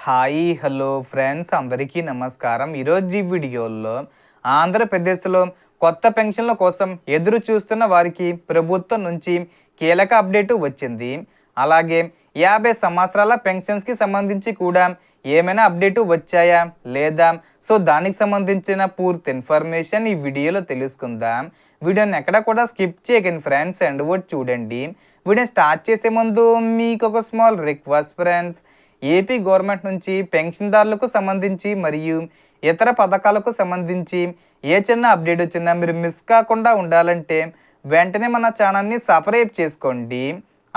Hi hello friends అందరికీ నమస్కారం. ఈరోజు ఈ వీడియోలో ఆంధ్రప్రదేశ్లో కొత్త పెన్షన్ల కోసం ఎదురు చూస్తున్న వారికి ప్రభుత్వం నుంచి కీలక అప్డేటు వచ్చింది. అలాగే 50 సంవత్సరాల పెన్షన్స్కి సంబంధించి కూడా ఏమైనా అప్డేటు వచ్చాయా లేదా, సో దానికి సంబంధించిన పూర్తి ఇన్ఫర్మేషన్ ఈ వీడియోలో తెలుసుకుందాం. వీడియోని ఎక్కడ కూడా స్కిప్ చేయకండి ఫ్రెండ్స్, అండ్ వర్డ్ చూడండి. వీడియోని స్టార్ట్ చేసే ముందు మీకు ఒక small request friends. AP government నుంచి పెన్షన్దారులకు సంబంధించి మరియు ఇతర పథకాలకు సంబంధించి ఏ చిన్న అప్డేట్ వచ్చినా మీరు మిస్ కాకుండా ఉండాలంటే వెంటనే మన ఛానల్ని సబ్స్క్రైబ్ చేసుకోండి.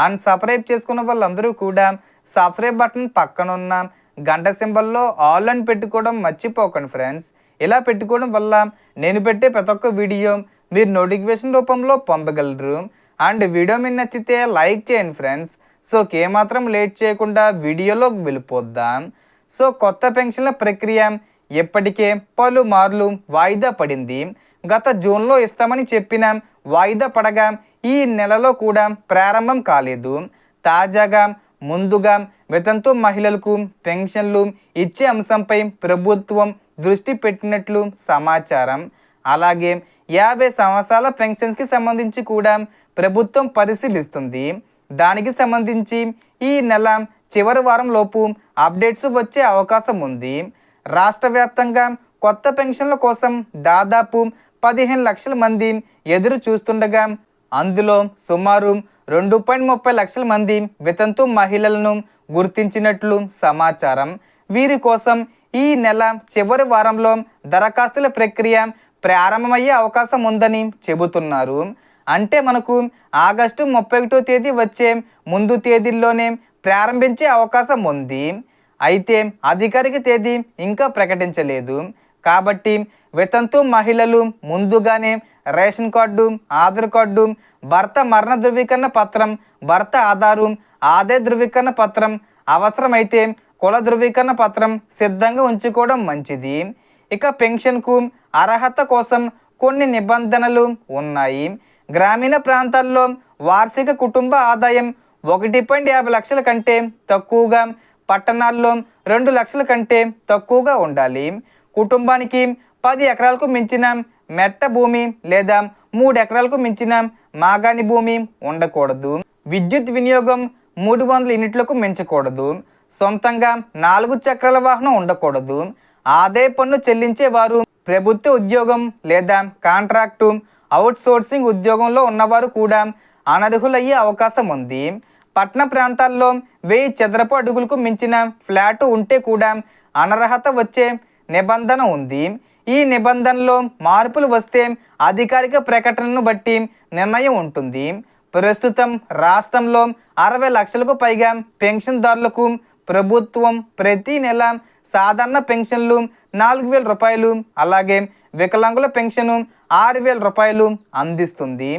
అండ్ సబ్స్క్రైబ్ చేసుకున్న వాళ్ళందరూ కూడా సబ్స్క్రైబ్ బటన్ పక్కన ఉన్న గంట సింబల్లో ఆల్ అని పెట్టుకోవడం మర్చిపోకండి ఫ్రెండ్స్. ఇలా పెట్టుకోవడం వల్ల నేను పెట్టే ప్రతి ఒక్క వీడియో మీరు నోటిఫికేషన్ రూపంలో పొందగలరు. అండ్ వీడియో మీకు నచ్చితే లైక్ చేయండి ఫ్రెండ్స్. సో ఏమాత్రం లేట్ చేయకుండా వీడియోలోకి వెళ్ళిపోద్దాం. సో కొత్త పెన్షన్ల ప్రక్రియ ఇప్పటికే పలుమార్లు వాయిదా పడింది. గత జూన్లో ఇస్తామని చెప్పిన వాయిదా పడగా ఈ నెలలో కూడా ప్రారంభం కాలేదు. తాజాగా ముందుగా వితంతు మహిళలకు పెన్షన్లు ఇచ్చే అంశంపై ప్రభుత్వం దృష్టి పెట్టినట్లు సమాచారం. అలాగే 50 సంవత్సరాల పెన్షన్స్కి సంబంధించి కూడా ప్రభుత్వం పరిశీలిస్తుంది. దానికి సంబంధించి ఈ నెల చివరి వారం లోపు అప్డేట్స్ వచ్చే అవకాశం ఉంది. రాష్ట్ర వ్యాప్తంగా కొత్త పెన్షన్ల కోసం దాదాపు 15 లక్షల మంది ఎదురు చూస్తుండగా అందులో సుమారు 2.30 లక్షల మంది వితంతు మహిళలను గుర్తించినట్లు సమాచారం. వీరి కోసం ఈ నెల చివరి వారంలో దరఖాస్తుల ప్రక్రియ ప్రారంభమయ్యే అవకాశం ఉందని చెబుతున్నారు. అంటే మనకు ఆగస్టు 31వ తేదీ వచ్చే ముందు తేదీల్లోనే ప్రారంభించే అవకాశం ఉంది. అయితే అధికారిక తేదీ ఇంకా ప్రకటించలేదు. కాబట్టి వితంతు మహిళలు ముందుగానే రేషన్ కార్డు, ఆధార్ కార్డు, భర్త మరణ ధృవీకరణ పత్రం, భర్త ఆధారు, ఆదాయ ధృవీకరణ పత్రం, అవసరమైతే కుల ధృవీకరణ పత్రం సిద్ధంగా ఉంచుకోవడం మంచిది. ఇక పెన్షన్కు అర్హత కోసం కొన్ని నిబంధనలు ఉన్నాయి. గ్రామీణ ప్రాంతాల్లో వార్షిక కుటుంబ ఆదాయం 1.50 లక్షల కంటే తక్కువగా, పట్టణాల్లో 2 లక్షల కంటే తక్కువగా ఉండాలి. కుటుంబానికి 10 ఎకరాలకు మించిన మెట్ట భూమి లేదా 3 ఎకరాలకు మించిన మాగాణి భూమి ఉండకూడదు. విద్యుత్ వినియోగం 300 యూనిట్లకు మించకూడదు. సొంతంగా 4 చక్రాల వాహనం ఉండకూడదు. ఆదాయ పన్ను చెల్లించేవారు ప్రభుత్వ ఉద్యోగం లేదా కాంట్రాక్టు, అవుట్సోర్సింగ్ ఉద్యోగంలో ఉన్నవారు కూడా అనర్హులయ్యే అవకాశం ఉంది. పట్టణ ప్రాంతాల్లో 1000 చదరపు అడుగులకు మించిన ఫ్లాటు ఉంటే కూడా అనర్హత వచ్చే నిబంధన ఉంది. ఈ నిబంధనలో మార్పులు వస్తే అధికారిక ప్రకటనను బట్టి నిర్ణయం ఉంటుంది. ప్రస్తుతం రాష్ట్రంలో 60 లక్షలకు పైగా పెన్షన్దారులకు ప్రభుత్వం ప్రతి నెల సాధారణ పెన్షన్లు 4,000 రూపాయలు, అలాగే వికలాంగుల పెన్షను 6,000 రూపాయలు అందిస్తుంది.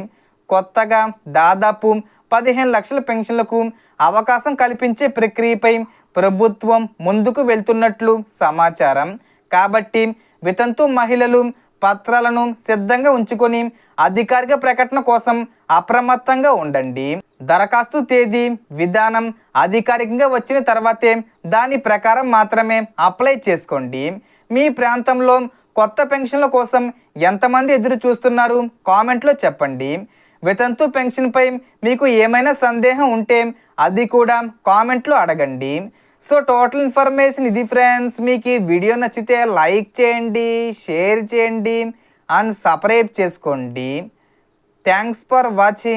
కొత్తగా దాదాపు 15 లక్షల పెన్షన్లకు అవకాశం కల్పించే ప్రక్రియపై ప్రభుత్వం ముందుకు వెళ్తున్నట్లు సమాచారం. కాబట్టి వితంతు మహిళలు పత్రాలను సిద్ధంగా ఉంచుకొని అధికారిక ప్రకటన కోసం అప్రమత్తంగా ఉండండి. దరఖాస్తు తేదీ, విధానం అధికారికంగా వచ్చిన తర్వాతే దాని ప్రకారం మాత్రమే అప్లై చేసుకోండి. మీ ప్రాంతంలో కొత్త పెన్షన్ల కోసం ఎంతమంది ఎదురు చూస్తున్నారు కామెంట్లో చెప్పండి. వితంతు పెన్షన్పై మీకు ఏమైనా సందేహం ఉంటే అది కూడా కామెంట్లో అడగండి. సో టోటల్ ఇన్ఫర్మేషన్ ఇది ఫ్రెండ్స్. మీకు ఈ వీడియో నచ్చితే లైక్ చేయండి, షేర్ చేయండి అండ్ సబ్స్క్రైబ్ చేసుకోండి. Thanks for watching.